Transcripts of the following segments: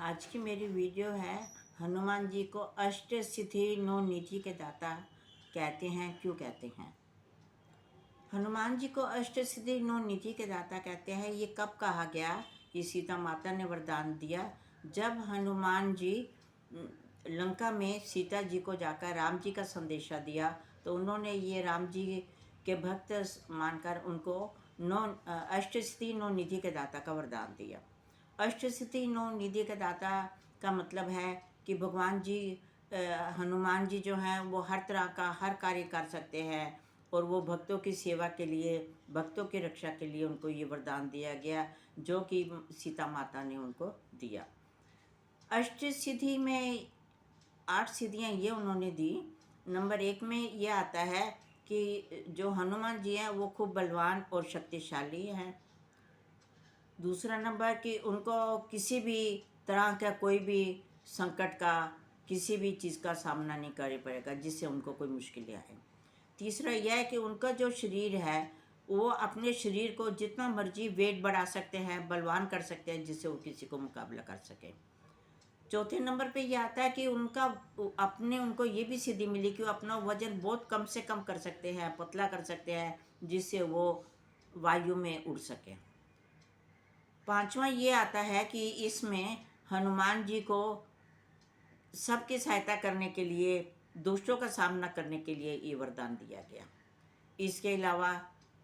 आज की मेरी वीडियो है हनुमान जी को अष्ट सिद्धि नौ निधि के दाता कहते हैं। क्यों कहते हैं हनुमान जी को अष्ट सिद्धि नौ निधि के दाता कहते हैं? ये कब कहा गया? ये सीता माता ने वरदान दिया जब हनुमान जी लंका में सीता जी को जाकर राम जी का संदेशा दिया, तो उन्होंने ये राम जी के भक्त मानकर उनको अष्ट सिद्धि नौ निधि के दाता का वरदान दिया। अष्ट सिद्धि नौ निधि के दाता का मतलब है कि भगवान जी हनुमान जी जो हैं वो हर तरह का हर कार्य कर सकते हैं, और वो भक्तों की सेवा के लिए, भक्तों की रक्षा के लिए उनको ये वरदान दिया गया जो कि सीता माता ने उनको दिया। अष्ट सिद्धि में 8 सिद्धियाँ ये उन्होंने दी। नंबर 1 में ये आता है कि जो हनुमान जी हैं वो खूब बलवान और शक्तिशाली हैं। दूसरा नंबर कि उनको किसी भी तरह का कोई भी संकट का, किसी भी चीज़ का सामना नहीं करना पड़ेगा जिससे उनको कोई मुश्किलें आए। तीसरा यह है कि उनका जो शरीर है वो अपने शरीर को जितना मर्जी वेट बढ़ा सकते हैं, बलवान कर सकते हैं, जिससे वो किसी को मुकाबला कर सकें। चौथे नंबर पे ये आता है कि उनको ये भी सिद्धि मिली कि वो अपना वजन बहुत कम से कम कर सकते हैं, पतला कर सकते हैं, जिससे वो वायु में उड़ सकें। पांचवा ये आता है कि इसमें हनुमान जी को सबकी सहायता करने के लिए, दुष्टों का सामना करने के लिए ये वरदान दिया गया। इसके अलावा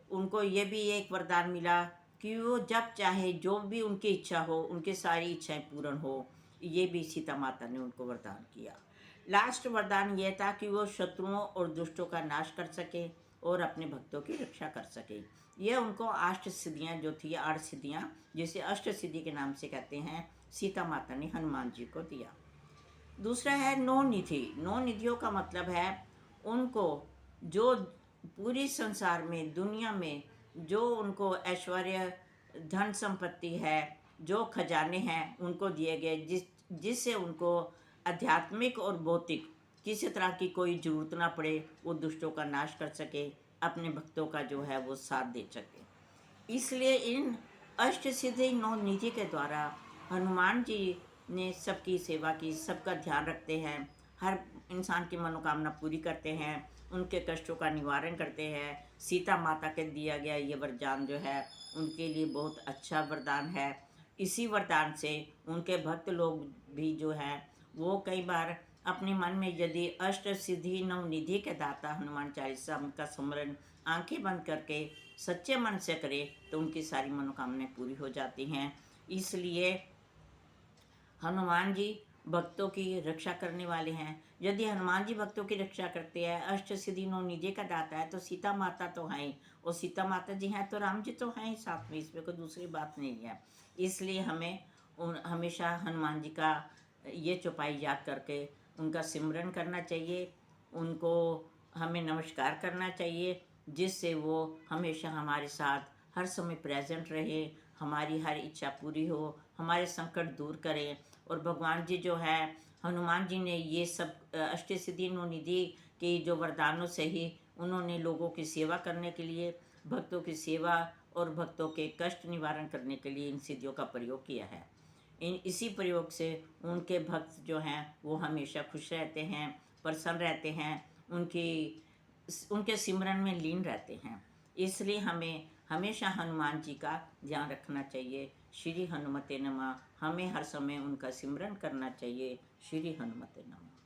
उनको ये भी एक वरदान मिला कि वो जब चाहे जो भी उनकी इच्छा हो, उनकी सारी इच्छाएं पूर्ण हो। ये भी सीता माता ने उनको वरदान किया। लास्ट वरदान ये था कि वो शत्रुओं और दुष्टों का नाश कर सके और अपने भक्तों की रक्षा कर सके। ये उनको 8 सिद्धियाँ जो थी, 8 सिद्धियाँ जिसे अष्ट सिद्धि के नाम से कहते हैं, सीता माता ने हनुमान जी को दिया। दूसरा है नौ निधि। नौ निधियों का मतलब है उनको जो पूरी संसार में, दुनिया में जो उनको ऐश्वर्य, धन संपत्ति है, जो खजाने हैं उनको दिए गए, जिससे उनको आध्यात्मिक और भौतिक किसी तरह की कोई ज़रूरत ना पड़े, वो दुष्टों का नाश कर सके, अपने भक्तों का जो है वो साथ दे सके। इसलिए इन अष्ट सिद्धि नौ निधि के द्वारा हनुमान जी ने सबकी सेवा की, सबका ध्यान रखते हैं, हर इंसान की मनोकामना पूरी करते हैं, उनके कष्टों का निवारण करते हैं। सीता माता के दिया गया ये वरदान जो है उनके लिए बहुत अच्छा वरदान है। इसी वरदान से उनके भक्त लोग भी जो हैं वो कई बार अपने मन में यदि अष्ट सिद्धि नौ निधि के दाता हनुमान चालीसा का स्मरण आंखें बंद करके सच्चे मन से करे तो उनकी सारी मनोकामनाएं पूरी हो जाती हैं। इसलिए हनुमान जी भक्तों की रक्षा करने वाले हैं। यदि हनुमान जी भक्तों की रक्षा करते हैं, अष्ट सिद्धि नौ निधि का दाता है, तो सीता माता तो हैं, और सीता माता जी हैं तो राम जी तो हैं ही साथ में, इसमें कोई दूसरी बात नहीं है। इसलिए हमें हमेशा हनुमान जी का ये चौपाई याद करके उनका सिमरन करना चाहिए, उनको हमें नमस्कार करना चाहिए, जिससे वो हमेशा हमारे साथ हर समय प्रेजेंट रहे, हमारी हर इच्छा पूरी हो, हमारे संकट दूर करें। और भगवान जी जो है, हनुमान जी ने ये सब अष्ट सिद्धि नौ निधि के जो वरदानों से ही उन्होंने लोगों की सेवा करने के लिए, भक्तों की सेवा और भक्तों के कष्ट निवारण करने के लिए इन सिद्धियों का प्रयोग किया है। इसी प्रयोग से उनके भक्त जो हैं वो हमेशा खुश रहते हैं, प्रसन्न रहते हैं, उनके सिमरन में लीन रहते हैं। इसलिए हमें हमेशा हनुमान जी का ध्यान रखना चाहिए। श्री हनुमते नमः। हमें हर समय उनका सिमरन करना चाहिए। श्री हनुमते नमः।